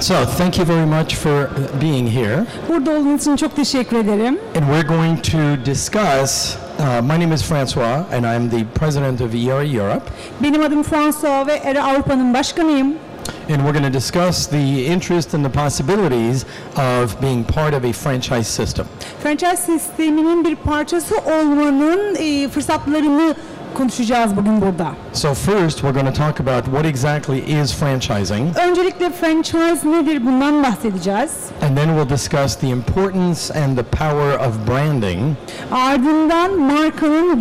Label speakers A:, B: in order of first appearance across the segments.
A: So, thank you very much for being here.
B: Burada olduğunuz için çok teşekkür ederim.
A: And we're going to discuss, my name is Francois and I'm the president of ERA Europe.
B: Benim adım Francois ve ERA Avrupa'nın başkanıyım.
A: And we're going to discuss the interest and the possibilities of being part of a franchise system.
B: Franchise sisteminin bir parçası olmanın fırsatlarını konuşacağız bugün burada.
A: So first, we're going to talk about what exactly is franchising.
B: Öncelikle franchise nedir bundan bahsedeceğiz.
A: And then we'll discuss the importance and the power of branding.
B: Ardından markanın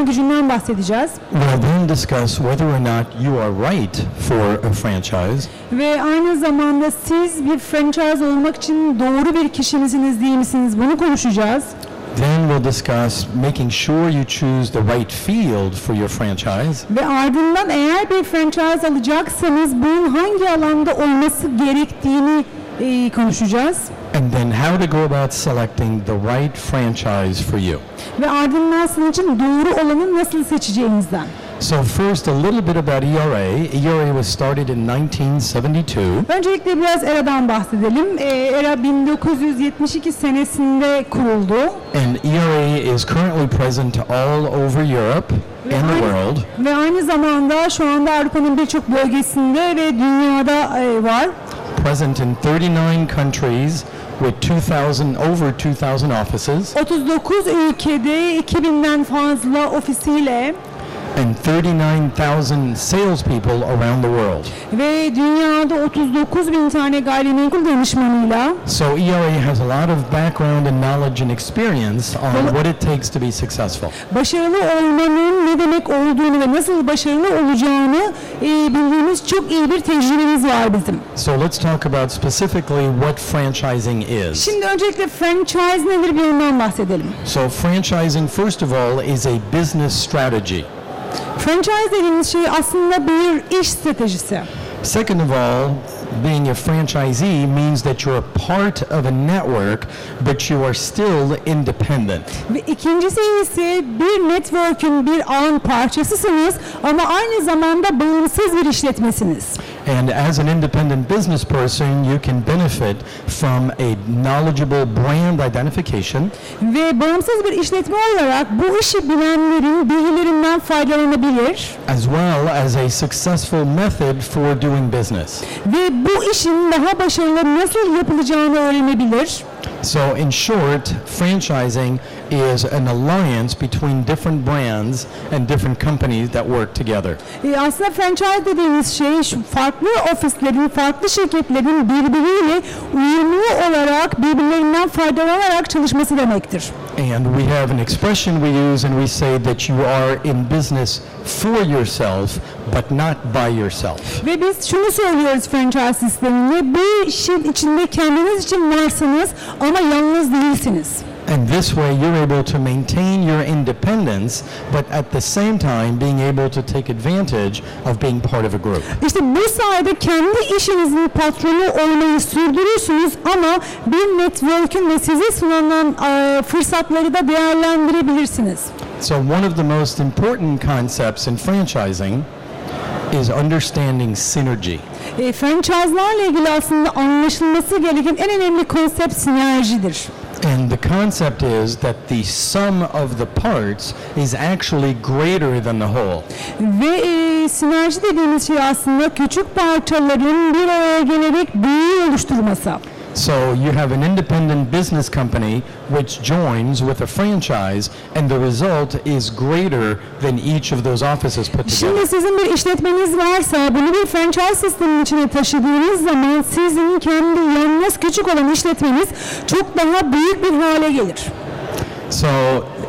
B: gücünden bahsedeceğiz.
A: We'll then discuss whether or not you are right for a franchise.
B: Ve aynı zamanda siz bir franchise olmak için doğru bir kişi misiniz, değil misiniz bunu konuşacağız.
A: Then we'll discuss making sure you choose the right field for your franchise.
B: Ve ardından eğer bir franchise alacaksanız bunun hangi alanda olması gerektiğini konuşacağız.
A: And then how to go about selecting the right franchise for you.
B: Ve ardından sizin için doğru olanı nasıl seçeceğinizden.
A: So first, a little bit about ERA. ERA was started in 1972.
B: Öncelikle biraz ERA'dan bahsedelim. ERA 1972 senesinde kuruldu.
A: And ERA is currently present all over Europe and the world.
B: Ve aynı zamanda şu anda Avrupa'nın birçok bölgesinde ve dünyada var.
A: Present in 39 countries with over 2,000 offices.
B: 39 ülkede 2000'den fazla ofisiyle
A: and 39,000 salespeople around the world.
B: Ve dünyada 39.000 tane gayrimenkul danışmanıyla.
A: So ERA has a lot of background and knowledge and experience on what it takes to be successful.
B: Başarılı olmanın ne demek olduğunu ve nasıl başarılı olacağını bildiğimiz çok iyi bir tecrübemiz var bizim.
A: So let's talk about specifically what franchising is.
B: Şimdi öncelikle franchise nedir bir ondan bahsedelim.
A: So franchising, first of all, is a business strategy.
B: Franchise dediğimiz şey aslında bir iş stratejisi.
A: Second of all, being a franchisee means that you're a part of a network, but you are still independent.
B: Ve ikincisi ise bir network'ün, bir ağın parçasısınız ama aynı zamanda bağımsız bir işletmesiniz.
A: And as an independent business person, you can benefit from a knowledgeable brand identification.
B: Ve bağımsız bir işletme olarak bu işi bilenlerin bilgilerinden faydalanabilir.
A: As well as a successful method for doing business.
B: Ve bu işin daha başarılı nasıl yapılacağını öğrenebilir.
A: So in short, franchising is an alliance between different brands and different companies that work together.
B: Aslında franchise dediğimiz şey şu farklı ofislerin, farklı şirketlerin birbiriyle uyumlu olarak birbirlerinden faydalanarak çalışması demektir.
A: And we have an expression we use and we say that you are in business for yourself but not by yourself.
B: Ve biz şunu söylüyoruz franchise sisteminde, bu işin içinde kendiniz için varsınız ama yalnız değilsiniz.
A: And this way you're able to maintain your independence, but at the same time being able to take advantage of being part of a group.
B: İşte bu sayede kendi işinizin patronu olmayı sürdürürsünüz ama bir network'ün ve size sunulan fırsatları da değerlendirebilirsiniz.
A: So one of the most important concepts in franchising is understanding synergy.
B: Franchise'larla ilgili aslında anlaşılması gereken en önemli konsept sinerjidir.
A: And the concept is that the sum of the parts is actually greater than the whole.
B: Ve sinerji dediğimiz şey aslında küçük parçaların bir araya gelerek büyüğü oluşturması.
A: So you have an independent business company which joins with a franchise and the result is greater than each of those offices put together.
B: Şimdi sizin bir işletmeniz varsa bunu bir franchise sistemin içine taşıdığınız zaman sizin kendi yalnız küçük olan işletmeniz çok daha büyük bir hale gelir.
A: So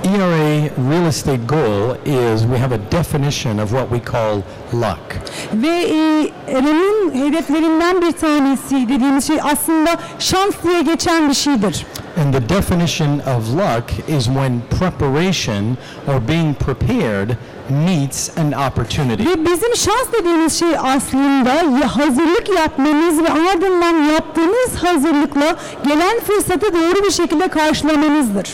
A: ERA real estate goal is we have a definition of what we call luck.
B: Ve ERA'nın hedeflerinden bir tanesi dediğimiz şey aslında şans diye geçen bir şeydir.
A: And the definition of luck is when preparation or being prepared meets an opportunity.
B: Ve bizim şans dediğimiz şey aslında hazırlık yapmanız ve ardından yaptığınız hazırlıkla gelen fırsatı doğru bir şekilde karşılamanızdır.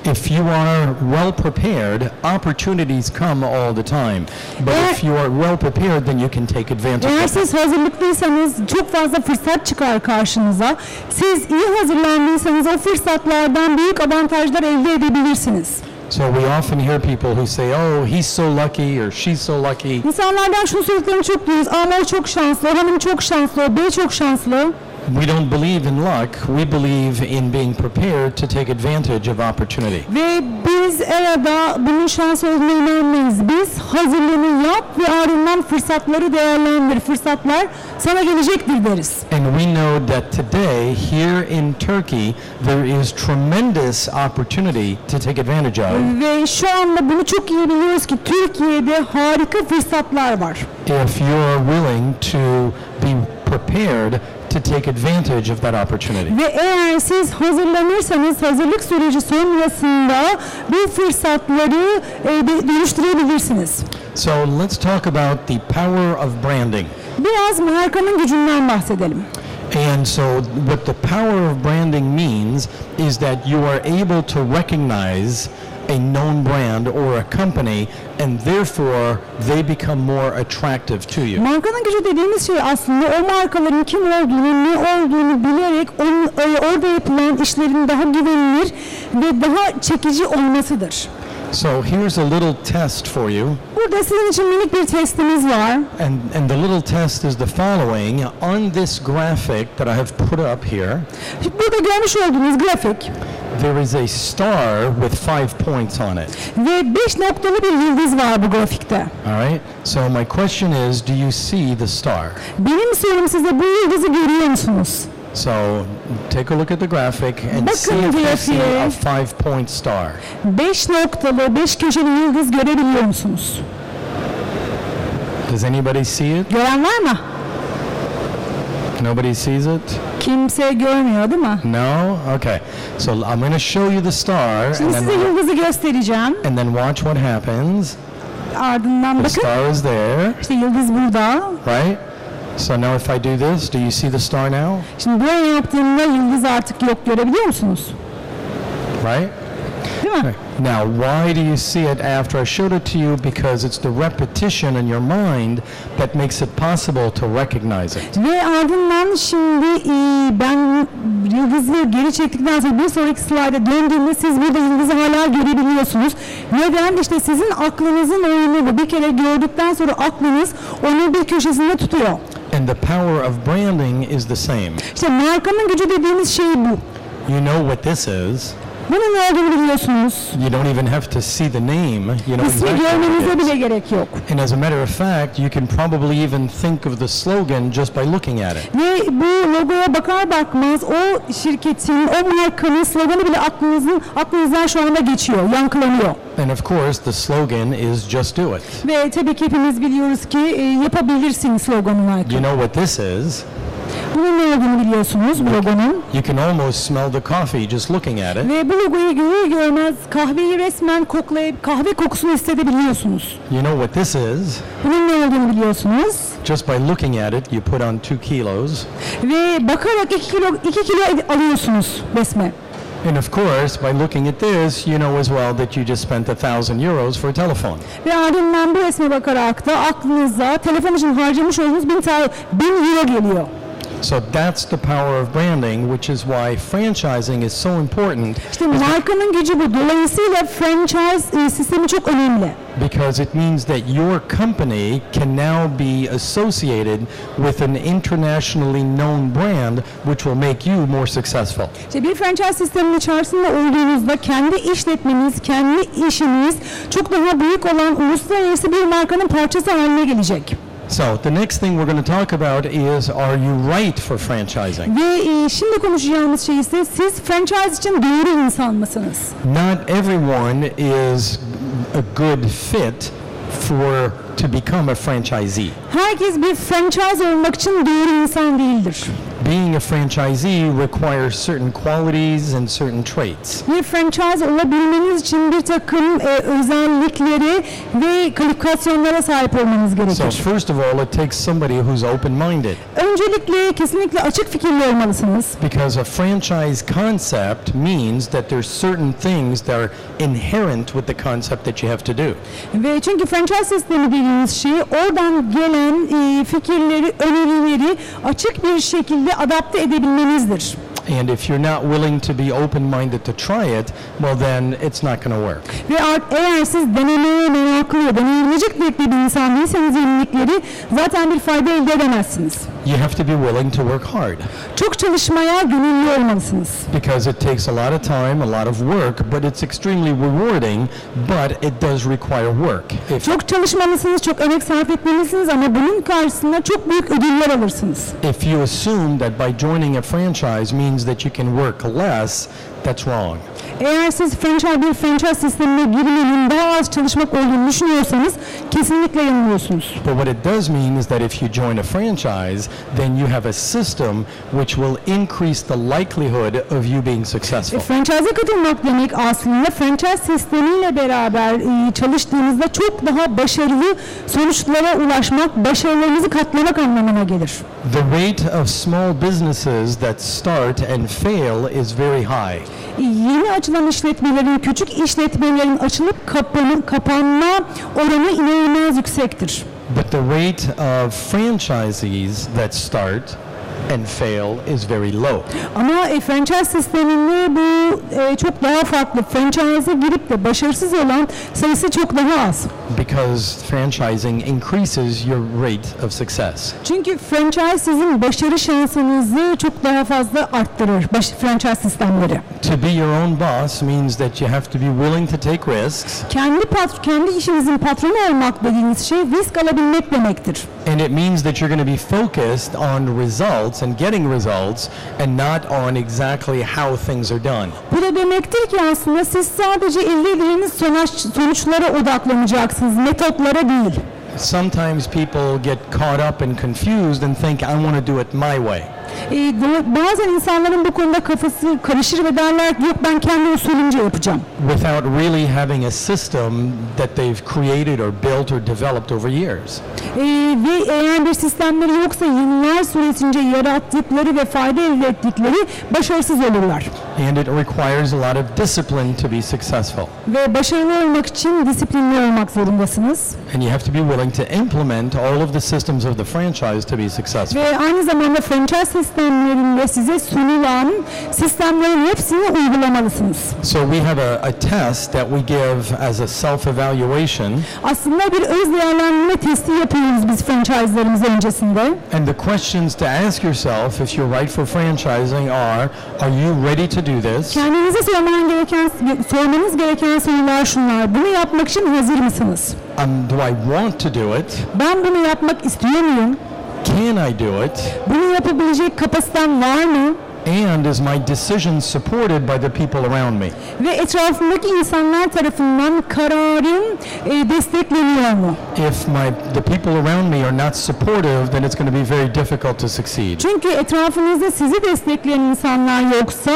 A: If you are well prepared, opportunities come all the time. But if you are well prepared, then you can take advantage
B: Eğer
A: of it.
B: siz hazırlıklıysanız çok fazla fırsat çıkar karşınıza. Siz iyi hazırlandıysanız o fırsatlardan büyük avantajlar elde edebilirsiniz.
A: So we often hear people who say, "Oh, he's so lucky," or "She's so lucky."
B: İnsanlardan şunu söylediklerini çok duyuyoruz. Ama o çok şanslı, o hanım çok şanslı, o bey çok şanslı.
A: We don't believe in luck. We believe in being prepared to take advantage of opportunity.
B: Ve biz arada bunun şans olduğuna inanmayız. Biz hazırlığını yap ve ardından fırsatları değerlendir. Fırsatlar sana gelecektir deriz.
A: And we know that today, here in Turkey, there is tremendous opportunity to take advantage of.
B: Ve şu anda bunu çok iyi biliyoruz ki Türkiye'de harika fırsatlar var.
A: If you are willing to be prepared to take advantage of that opportunity.
B: Ve eğer siz hazırlanırsanız hazırlık süreci sonrasında bu fırsatları dönüştürebilirsiniz.
A: So let's talk about the power of branding.
B: Biraz markanın gücünden bahsedelim.
A: And so what the power of branding means is that you are able to recognize a known brand or a company, and therefore they become more attractive to you.
B: Markanın gücü dediğimiz şey aslında o markaların kim olduğunu, ne olduğunu bilerek orada yapılan işlerin daha güvenilir ve daha çekici olmasıdır.
A: So here's a little test for you.
B: Burada sizin için minik bir testimiz var.
A: And the little test is the following. On this graphic that I have put up here,
B: Burada görmüş olduğunuz grafik
A: there is a star with 5 points on it.
B: ve 5 noktalı bir yıldız var bu grafikte.
A: All right? So my question is, do you see the star?
B: Benim sorum size bu yıldızı görüyor musunuz?
A: So take a look at the graphic and
B: Bakın
A: see if you see
B: grafiğe.
A: a 5-point star.
B: 5 noktalı, 5 köşeli yıldız görebiliyor musunuz?
A: Does anybody see it?
B: Gören var mı?
A: Nobody sees it?
B: Kimse görmüyor değil mi?
A: No? Okay. So I'm going to show you the star
B: Şimdi size yıldızı göstereceğim.
A: and then watch what happens.
B: Ardından
A: The
B: bakın.
A: star is there,
B: İşte yıldız burada.
A: right? So now if I do this, do you see the star now?
B: Şimdi böyle yaptığımda yıldız artık yok, görebiliyor musunuz?
A: Right?
B: Değil mi?
A: Now, why do you see it after I showed it to you? Because it's the repetition in your mind that makes it possible to recognize it.
B: Ve ardından şimdi ben yıldızı geri çektikten sonra bir sonraki slayda döndüğümde siz burada yıldızı hala görebiliyorsunuz. Neden? İşte sizin aklınızın oyunu bu. Bir kere gördükten sonra aklınız onu bir köşesinde tutuyor.
A: And the power of branding is the same.
B: İşte markanın gücü dediğimiz şey bu.
A: You know what this is.
B: Bunun ne olduğunu biliyorsunuz.
A: You don't even have to see the name. You know
B: İsmi
A: exactly
B: görmenize
A: what it
B: bile
A: is.
B: gerek yok.
A: And as a matter of fact, you can probably even think of the slogan just by looking at it.
B: Ve bu logoya bakar bakmaz o şirketin, o markanın sloganı bile aklınızdan şu anda geçiyor, yankılanıyor.
A: And of course, the slogan is "Just do it."
B: Ve tabii ki hepimiz biliyoruz ki yapabilirsin sloganını.
A: You know what this is?
B: Bunun ne olduğunu biliyorsunuz bu logonun.
A: You can almost smell the coffee just looking at it.
B: Ve bu logoyu görür görmez kahveyi resmen koklayıp kahve kokusunu hissedebiliyorsunuz.
A: You know what this is?
B: Bunun ne olduğunu biliyorsunuz.
A: Just by looking at it, you put on 2 kilos.
B: Ve bakarak 2 kilo alıyorsunuz resmen.
A: And of course, by looking at this, you know as well that you just spent €1,000 for a telephone.
B: Ve ardından bu resme bakarak da aklınıza telefon için harcamış olduğunuz 1000 euro geliyor.
A: So that's the power of branding, which is why franchising is so important.
B: İşte markanın gücü bu. Dolayısıyla franchise sistemi çok önemli.
A: Because it means that your company can now be associated with an internationally known brand, which will make you more successful.
B: İşte bir franchise sisteminin içerisinde olduğunuzda kendi işletmeniz, kendi işiniz çok daha büyük olan uluslararası bir markanın parçası haline gelecek.
A: So the next thing we're going to talk about is, are you right for franchising?
B: Ve şimdi konuşacağımız şey ise siz franchise için doğru insan mısınız?
A: Not everyone is a good fit to become a franchisee.
B: Herkes bir franchise olmak için doğru insan değildir.
A: being a franchisee requires certain qualities and certain traits.
B: Bir franchise olabilmeniz için bir takım özellikleri ve kalifikasyonlara sahip olmanız
A: So
B: gerekir.
A: first of all, it takes somebody who's open-minded,
B: Öncelikle kesinlikle açık fikirli olmalısınız.
A: because a franchise concept means that there's certain things that are inherent with the concept that you have to do.
B: Ve çünkü franchise sistemi dediğimiz şey oradan gelen fikirleri, önerileri açık bir şekilde adapte edebilmenizdir.
A: And if you're not willing to be open-minded to try it, well then it's not going to work.
B: Ve eğer siz denemeye meraklı, deneyebilecek bir insan değilseniz yenilikleri zaten bir fayda elde edemezsiniz.
A: You have to be willing to work hard,
B: Çok çalışmaya gönüllü olmalısınız.
A: because it takes a lot of time, a lot of work, but it's extremely rewarding, but it does require work.
B: Çok çalışmalısınız, çok emek sarf etmelisiniz ama bunun karşısında çok büyük ödüller alırsınız.
A: If you assume that by joining a franchise means that you can work less, that's wrong.
B: Eğer siz bir franchise sistemine girmenin daha az çalışmak olduğunu düşünüyorsanız kesinlikle yanılıyorsunuz.
A: But what it does mean is that if you join a franchise, then you have a system which will increase the likelihood of you being successful.
B: Franchise'e katılmak demek aslında franchise sistemiyle beraber çalıştığınızda çok daha başarılı sonuçlara ulaşmak, başarılarınızı katlamak anlamına gelir.
A: The rate of small businesses that start and fail is very high.
B: Yeni açılan işletmelerin, küçük işletmelerin açılıp kapanma oranı inanılmaz yüksektir.
A: But the rate of franchisees that start and fail is very low.
B: Ama franchise sisteminde bu çok daha farklı. Franchise'e girip de başarısız olan sayısı çok daha az.
A: Because franchising increases your rate of success.
B: Çünkü franchise sizin başarı şansınızı çok daha fazla arttırır. Franchise sistemleri.
A: To be your own boss means that you have to be willing to take risks,
B: Kendi işinizin patronu olmak dediğiniz şey risk alabilmek demektir.
A: and it means that you're going to be focused on results and getting results and not on exactly how things are done.
B: Bu da demektir ki aslında siz sadece elde edeceğiniz sonuçlara odaklanacaksınız, metotlara değil.
A: Sometimes people get caught up and confused and think, I want to do it my way.
B: Bazen insanların bu konuda kafası karışır ve derler ki yok ben kendi usulümce yapacağım.
A: Without really having a system that they've created or built or developed over years.
B: Ve eğer bir sistemleri yoksa yıllar süresince yarattıkları ve fayda elde ettikleri başarısız olurlar.
A: And it requires a lot of discipline to be successful.
B: Ve başarılı olmak için disiplinli olmak zorundasınız.
A: And you have to be willing to implement all of the systems of the franchise to be successful.
B: Ve aynı zamanda franchise sistemlerinde size sunulan sistemlerin hepsini uygulamalısınız.
A: So we have a test that we give as a self-evaluation.
B: Aslında bir öz değerlendirme testi yapıyoruz biz franchise'larımız öncesinde.
A: And the questions to ask yourself if you're right for franchising are you ready to do this?
B: Kendinize sormanız gereken sorular şunlar. Bunu yapmak için hazır mısınız?
A: Do I want to do it?
B: Ben bunu yapmak istiyor muyum?
A: Can I do it?
B: Bunu yapabilecek kapasitem var mı?
A: And is my decision supported by the people around me?
B: Ve etrafımdaki insanlar tarafından kararım destekleniyor mu?
A: If the people around me are not supportive, then it's going to be very difficult to succeed.
B: Çünkü etrafınızda sizi destekleyen insanlar yoksa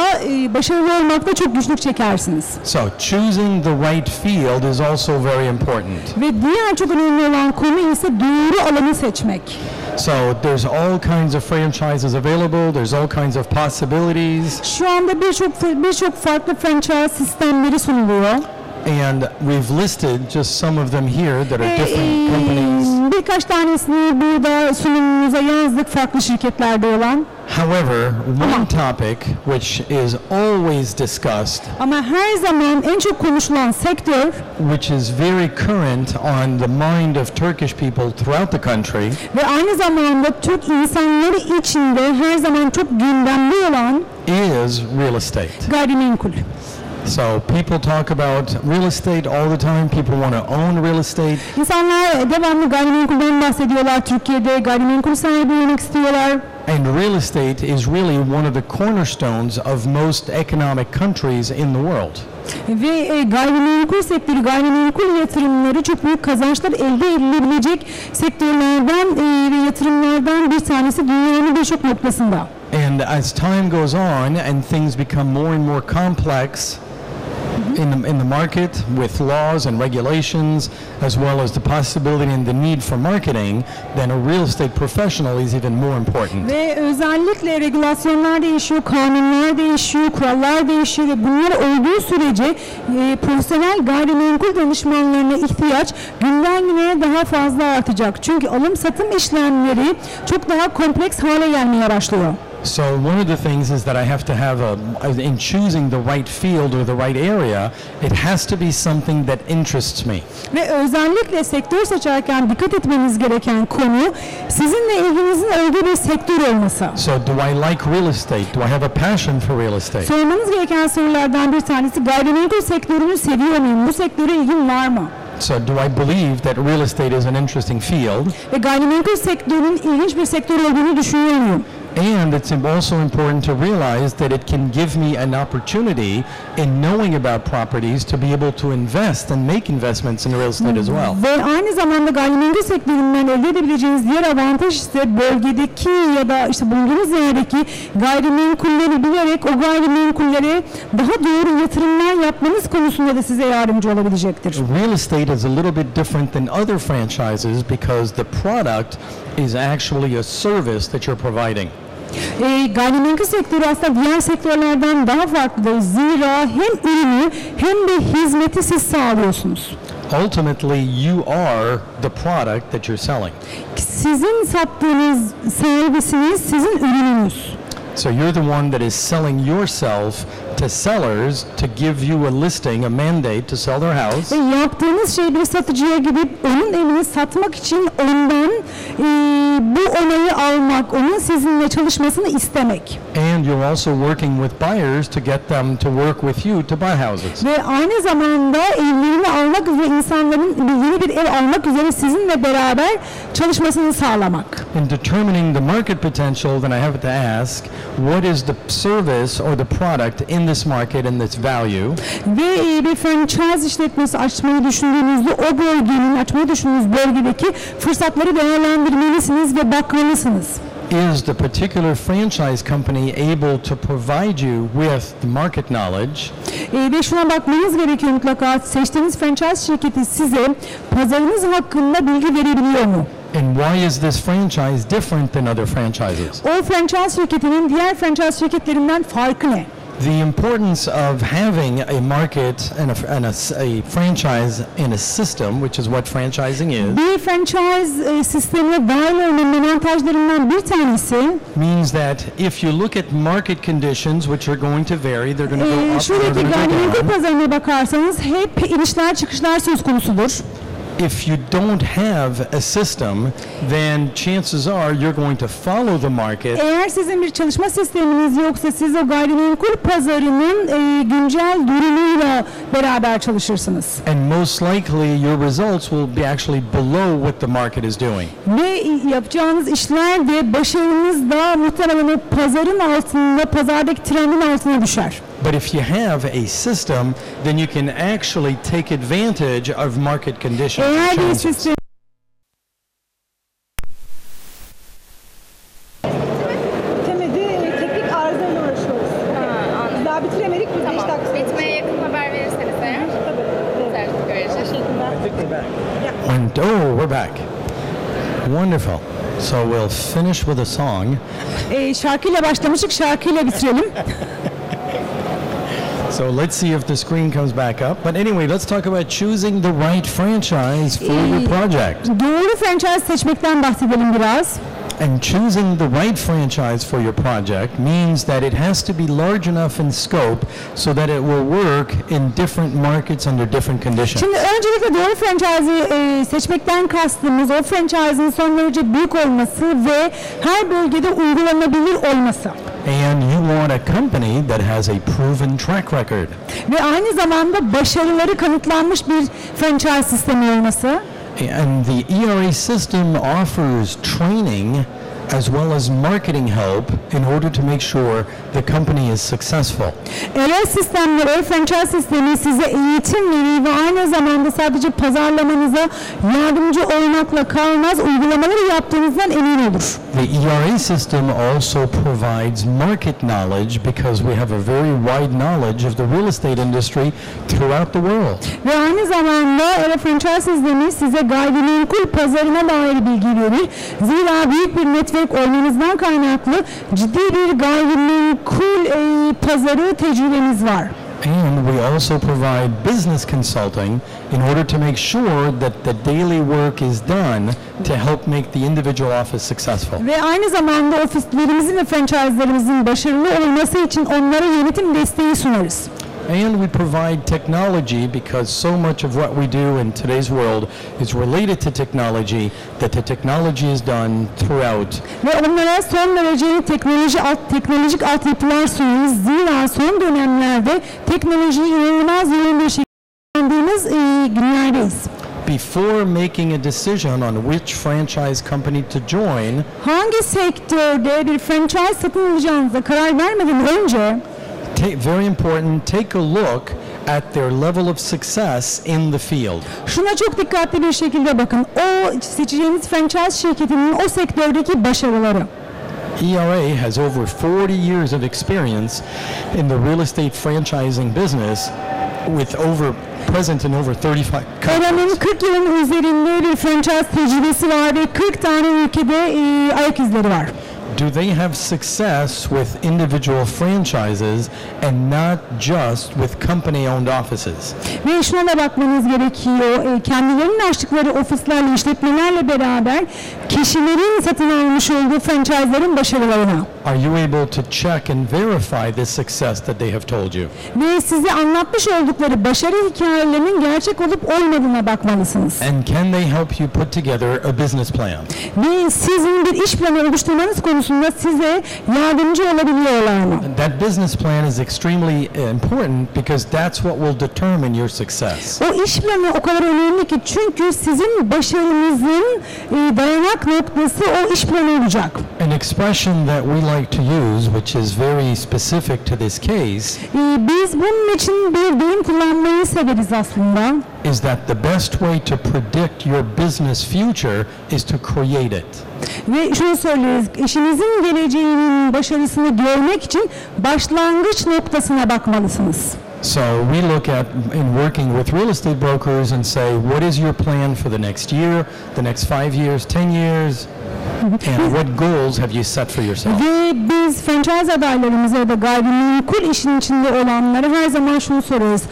B: başarılı olmakta çok güçlük çekersiniz.
A: So choosing the right field is also very important.
B: Ve diğer çok önemli olan konu ise doğru alanı seçmek.
A: So there's all kinds of franchises available. There's all kinds of possibilities.
B: Şu anda birçok farklı franchise sistemleri sunuluyor.
A: And we've listed just some of them here that are different companies.
B: Birkaç tanesini burada sunumumuza yazdık farklı şirketlerde olan.
A: However, one topic which is always discussed,
B: Ama her zaman en çok konuşulan sektör,
A: which is very current on the mind of Turkish people throughout the country,
B: ve aynı zamanda Türk insanları içinde her zaman çok gündemli olan
A: is real estate.
B: gayrimenkul.
A: So people talk about real estate all the time. People want to own real estate.
B: İnsanlar devamlı gayrimenkulden bahsediyorlar. Türkiye'de gayrimenkul sahibi olmak istiyorlar.
A: And real estate is really one of the cornerstones of most economic countries in the world.
B: Ve gayrimenkul sektörü, gayrimenkul yatırımları çok büyük kazançlar elde edilebilecek sektörlerden ve yatırımlardan bir tanesi dünyanın birçok noktasında.
A: And as time goes on and things become more and more complex in the market with laws and regulations, as well as the possibility and the need for marketing, then a real estate professional is even more important.
B: Ve özellikle regülasyonlar değişiyor, kanunlar değişiyor, kurallar değişiyor ve bunlar olduğu sürece profesyonel gayrimenkul danışmanlarına ihtiyaç günden güne daha fazla artacak. Çünkü alım satım işlemleri çok daha kompleks hale gelmeye başlıyor.
A: So one of the things is that I have to have in choosing the right field or the right area, it has to be something that interests me.
B: Ve özellikle sektör seçerken dikkat etmeniz gereken konu sizinle ilginizin olduğu bir sektör olması.
A: So do I like real estate? Do I have a passion for real estate?
B: Sormanız gereken sorulardan bir tanesi gayrimenkul sektörünü seviyor muyum? Bu sektöre ilgin var mı?
A: So do I believe that real estate is an interesting field?
B: Ve gayrimenkul sektörünün ilginç bir sektör olduğunu düşünüyor muyum?
A: And it's also important to realize that it can give me an opportunity in knowing about properties to be able to invest and make investments in real estate as well.
B: Ve aynı zamanda gayrimenkul sektöründen elde edebileceğiniz diğer avantaj ise bölgedeki ya da işte bulunduğunuz yerdeki gayrimenkulleri bilerek o gayrimenkullere daha doğru yatırımlar yapmanız konusunda da size yardımcı olabilecektir.
A: Real estate is a little bit different than other franchises because the product is actually a service that you're providing.
B: Gayrimenkul sektörü aslında diğer sektörlerden daha farklıdır. Zira hem ürünü hem de hizmeti siz sağlıyorsunuz.
A: Ultimately, you are the product that you're selling.
B: Sizin sattığınız servisiniz, sizin ürününüz.
A: So you're the one that is selling yourself to sellers to give you a listing, a mandate to sell their house.
B: Ve yaptığınız şey bir satıcıya gidip onun evini satmak için ondan bu onayı almak, onun sizinle çalışmasını istemek.
A: And you're also working with buyers to get them to work with you to buy houses.
B: Ve aynı zamanda evlerini almak üzere insanların yeni bir ev almak üzere sizinle beraber çalışmasını sağlamak.
A: In determining the market potential, then I have to ask, what is the service or the product in this market and its value?
B: Ve bir franchise işletmesi açmayı düşündüğünüzde o bölgenin, açmayı düşündüğünüz bölgedeki fırsatları değerlendirmelisiniz ve bakmalısınız.
A: Is the particular franchise company able to provide you with the market knowledge?
B: Ve şuna bakmanız gerekiyor mutlaka. Seçtiğiniz franchise şirketi size pazarınız hakkında bilgi verebiliyor mu?
A: And why is this franchise different than other franchises?
B: O franchise şirketinin diğer franchise şirketlerinden farkı ne?
A: The importance of having a market and a franchise in a system, which is what franchising is,
B: Bir franchise sistemine dahil olmanın avantajlarından bir tanesi,
A: means that if you look at market conditions, which are going to vary, they're going to go up, they're
B: şuradaki
A: going to go
B: gayrimenkul
A: down.
B: pazarına bakarsanız hep inişler çıkışlar söz konusudur.
A: If you don't have a system, then chances are you're going to follow the market.
B: Eğer sizin bir çalışma sisteminiz yoksa siz o gayrimenkul pazarının güncel durumuyla beraber çalışırsınız.
A: And most likely your results will be actually below what the market is doing.
B: Ve yapacağınız işler de başarınız da muhtemelen o pazarın altında, pazardaki trendin altına düşer.
A: But if you have a system, then you can actually take advantage of market conditions and
B: Eğer bir
A: changes.
B: sistem teknik arızayla uğraşıyoruz. Daha bitiremedik.
C: Tamam. Bitmeye yakın haber verirseniz eğer. Tabii. Görüşürüz.
A: And we're back. Wonderful. So we'll finish with a song.
B: Şarkıyla başlamıştık, şarkıyla bitirelim.
A: So let's see if the screen comes back up. But anyway, let's talk about choosing the right franchise for your project.
B: Doğru franchise seçmekten bahsedelim biraz.
A: And choosing the right franchise for your project means that it has to be large enough in scope so that it will work in different markets under different conditions.
B: Şimdi öncelikle doğru franchise'ı seçmekten kastımız o franchise'ın son derece büyük olması ve her bölgede uygulanabilir olması.
A: And you want a company that has a proven track record.
B: Ve aynı zamanda başarıları kanıtlanmış bir franchise sistemi olması.
A: And the ERA system offers training as well as marketing help in order to make sure the company is successful.
B: ERA sistemleri, franchise sistemi size eğitim verir ve aynı zamanda sadece pazarlamanıza yardımcı olmakla kalmaz, uygulamaları yaptığınızdan emin olur.
A: The ERA system also provides market knowledge because we have a very wide knowledge of the real estate industry throughout the world.
B: Ve aynı zamanda ERA franchise sistemi size gayrimenkul pazarına dair bilgi verir. Zira büyük bir network olmanızdan kaynaklı ciddi bir gayrimenkul pazarı tecrübeniz var.
A: And we also provide business consulting in order to make sure that the daily work is done to help make the individual office successful.
B: Ve aynı zamanda ofislerimizin ve franchise'lerimizin başarılı olması için onlara yönetim desteği sunarız.
A: And we provide technology because so much of what we do in today's world is related to technology, that the technology is done throughout.
B: Ve onlara son derece teknolojik altyapılar sunuyoruz. Zira son dönemlerde teknolojiyi inanılmaz yoğun bir şekilde kullandığımız günlerdeyiz.
A: Before making a decision on which franchise company to join,
B: hangi sektörde bir franchise satın alacağınıza karar vermeden önce
A: very important, take a look at their level of success in the field.
B: Şuna çok dikkatli bir şekilde bakın. O seçeceğiniz franchise şirketinin o sektördeki başarıları.
A: ERA has over 40 years of experience in the real estate franchising business with present in over 35 countries.
B: ERA'nın 40 yılın üzerinde bir franchise tecrübesi var ve 40 tane ülkede ayak izleri var.
A: Do they have success with individual franchises and not just with company-owned offices?
B: Ve şuna da bakmanız gerekiyor. Kendilerinin açtıkları ofislerle, işletmelerle beraber kişilerin satın almış olduğu franchise'ların başarılarına.
A: Are you able to check and verify the success that they have told you?
B: Ve size anlatmış oldukları başarı hikayelerinin gerçek olup olmadığına bakmalısınız.
A: And can they help you put together a business plan?
B: Ve sizin bir iş planı oluşturmanız konusunda size yardımcı olabiliyorlar mı?
A: That business plan is extremely important because that's what will determine your success.
B: O iş planı o kadar önemli ki çünkü sizin başarınızın dayanak noktası o iş planı olacak.
A: An expression that we like to use, which is very specific to this case,
B: biz bunun için bir deyim kullanmayı severiz aslında.
A: Is that the best way to predict your business future is to create it.
B: Ve şunu söylüyoruz, işinizin geleceğinin başarısını görmek için başlangıç noktasına bakmalısınız.
A: So we look at in working with real estate brokers and say, what is your plan for the next year, the next 5 years, 10 years? And what goals have you set for yourself?
B: Ve biz franchise adaylarımıza ya da gayrimenkul işin içinde olanlara her zaman şunu soruyoruz.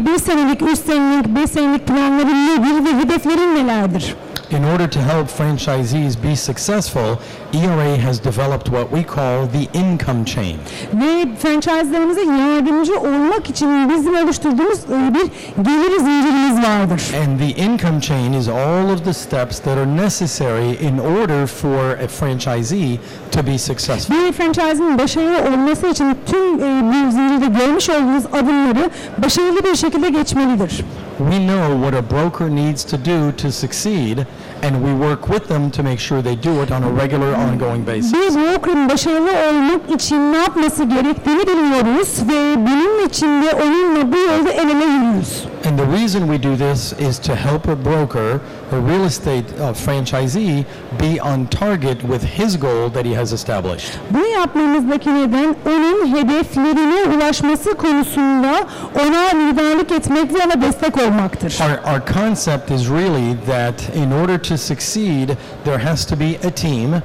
B: Bir senelik, 3 senelik, 5 senelik planların nedir ve hedeflerin nelerdir?
A: In order to help franchisees be successful, ERA has developed what we call the income chain.
B: Ve franchise'larımıza yardımcı olmak için bizim oluşturduğumuz bir gelir zincirimiz vardır.
A: And the income chain is all of the steps that are necessary in order for a franchisee to be successful.
B: Bir franchise'ın başarılı olması için tüm bu zincirde görmüş olduğunuz adımları başarılı bir şekilde geçmelidir.
A: We know what a broker needs to do to succeed, and we work with them to make sure they do it on a regular, ongoing basis.
B: Bir broker'ın başarılı olmak için ne yapması gerektiğini biliyoruz ve bunun için de onunla bu yolda el ele yürüyoruz.
A: And the reason we do this is to help a broker, a real estate franchisee, be on target with his goal that he has established.
B: Bunu yapmamızdaki neden onun hedeflerine ulaşması konusunda ona liderlik etmek ve ona destek olmaktır.
A: Our concept is really that in order to succeed, there has to be a team.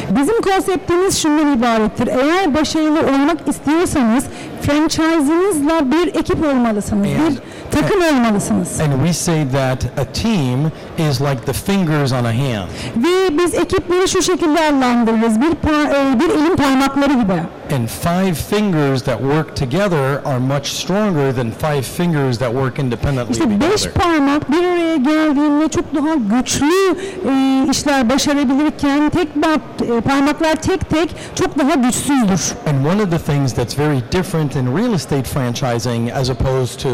B: Bizim konseptimiz şundan ibarettir. Eğer başarılı olmak istiyorsanız franchise'ınızla bir ekip olmalısınız, bir takım olmalısınız.
A: And we say that a team is like the fingers on a hand.
B: Ve biz ekipleri şu şekilde adlandırırız. Bir elin parmakları gibi.
A: And 5 fingers that work together are much stronger than 5 fingers that work independently.
B: İşte 5 parmak bir araya geldiğinde çok daha güçlü işler başarabilirken parmaklar tek tek çok daha güçsüzdür.
A: And one of the things that's very different in real estate franchising as opposed to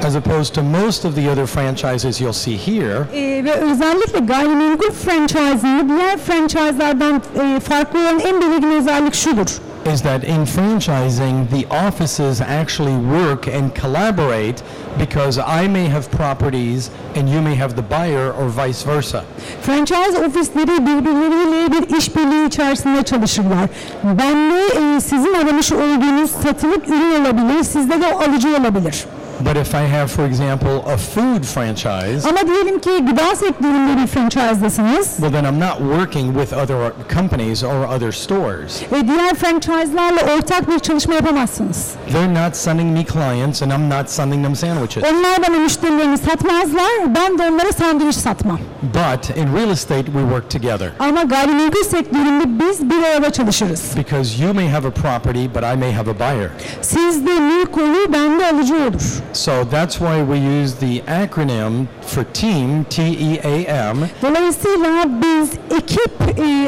A: as opposed to most of the other franchises you'll see here.
B: Ve özellikle gayrimenkul franchise'ında diğer franchise'lardan farklı olan en belirgin özellik şudur.
A: Is that in franchising, the offices actually work and collaborate because I may have properties and you may have the buyer or vice versa.
B: Franchise ofisleri birbirleriyle bir işbirliği içerisinde çalışırlar. Ben de sizin aramış olduğunuz satılık ürün olabilir, sizde de o alıcı olabilir.
A: But if I have, for example, a food franchise,
B: Ama diyelim ki gıda sektöründe bir franchise'dasınız
A: well then I'm not working with other companies or other stores.
B: ve diğer franchise'larla ortak bir çalışma yapamazsınız.
A: They're not sending me clients and I'm not sending them sandwiches.
B: Onlar bana müşterilerini satmazlar, ben de onlara sandviç satmam.
A: But in real estate, we work together.
B: Ama gayrimenkul sektöründe biz bir arada çalışırız.
A: Because you may have a property, but I may have a buyer.
B: Sizde mülk olur, bende alıcı olur.
A: So that's why we use the acronym for team, T-E-A-M.
B: Dolayısıyla biz ekip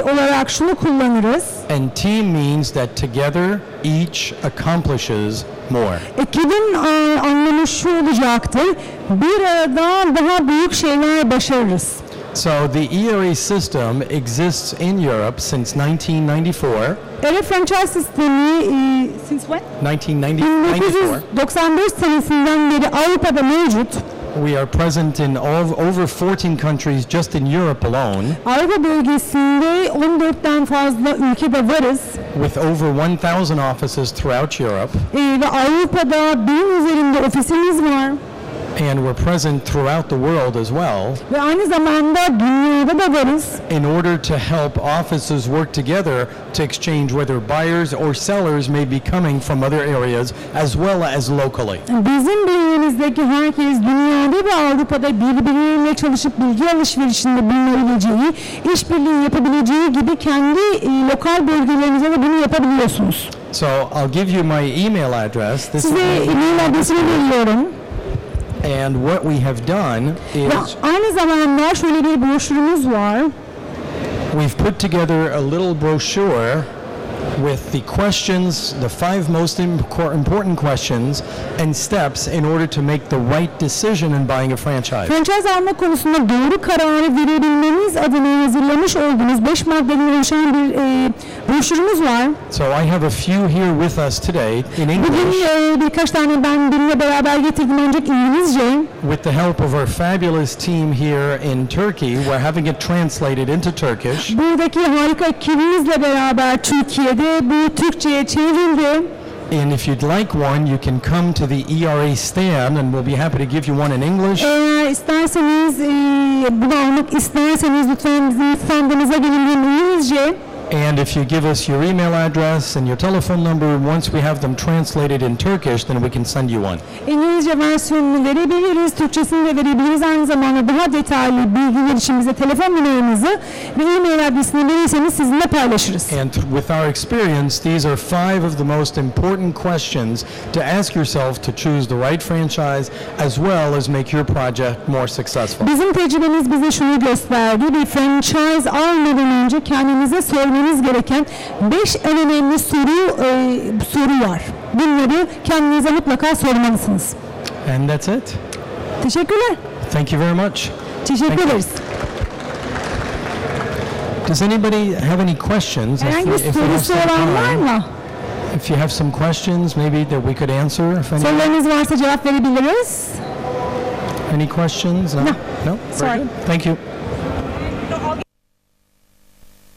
B: olarak şunu kullanırız.
A: And team means that together each accomplishes more.
B: Ekibin anlamı şu olacaktır. Bir arada daha büyük şeyler başarırız.
A: So the ERA system exists in Europe since 1994.
B: ERA franchise sistemi since when?
A: 1994.
B: 1994 senesinden beri Avrupa'da mevcut.
A: We are present in over 14 countries just in Europe alone,
B: Avrupa bölgesinde 14'ten fazla ülkede varız.
A: with over 1,000 offices throughout Europe.
B: Ve Avrupa'da 1000 üzerinde ofisimiz var.
A: And we're present throughout the world as well
B: Ve aynı zamanda dünyada da varız.
A: in order to help offices work together to exchange whether buyers or sellers may be coming from other areas as well as locally.
B: Bizim bünyemizdeki herkes dünyada ve Avrupa'da birbirleriyle çalışıp bilgi alışverişinde bulunabileceği, işbirliği yapabileceği gibi kendi lokal bölgelerinizde de bunu yapabiliyorsunuz.
A: So I'll give you my email address. This is
B: Size e-mail adresini veriyorum.
A: and what we have done
B: Ve
A: is
B: aynı zamanda şöyle bir broşürümüz var.
A: we've put together a little brochure with the questions, the 5 most important questions and steps in order to make the right decision in buying a franchise.
B: Franchise alma konusunda doğru kararı verebilmeniz adına hazırlamış olduğunuz 5 maddeden oluşan bir broşürümüz var.
A: So I have a few here with us today in English.
B: Bugün birkaç tane ben benimle beraber getirdim ancak İngilizce.
A: With the help of our fabulous team here in Turkey, we're having it translated into Turkish.
B: Buradaki harika ekibimizle beraber Türkiye'de bu Türkçe'ye çevrildi.
A: And if you'd like one, you can come to the ERA stand and we'll be happy to give you one in English.
B: Eğer isterseniz bunu almak isterseniz lütfen bizim standımıza gelin hem İngilizce.
A: And if you give us your email address and your telephone number, once we have them translated in Turkish, then we can send you one.
B: İngilizce versiyonunu verebiliriz, Türkçesini de verebiliriz. Aynı zamanda daha detaylı bilgiler için bize telefon numaramızı ve e-mail adresini verirseniz sizinle paylaşırız.
A: And with our experience, these are 5 of the most important questions to ask yourself to choose the right franchise as well as make your project more successful.
B: Bizim tecrübemiz bize şunu gösterdi. Bir franchise almadan önce kendinize sormanız gereken 5 en önemli soru var. Bunları kendinize mutlaka sormalısınız.
A: And that's it.
B: Teşekkürler.
A: Thank you very much.
B: Teşekkür ederiz.
A: Does anybody have any questions?
B: Herhangi bir
A: If we have
B: sorusu
A: some
B: olan var
A: time,
B: mı?
A: if you have some questions, maybe that we could answer. If any,
B: Sorularınız varsa cevap verebiliriz.
A: any questions? No.
B: No.
A: No. Very
B: Sorry.
A: good. Thank you.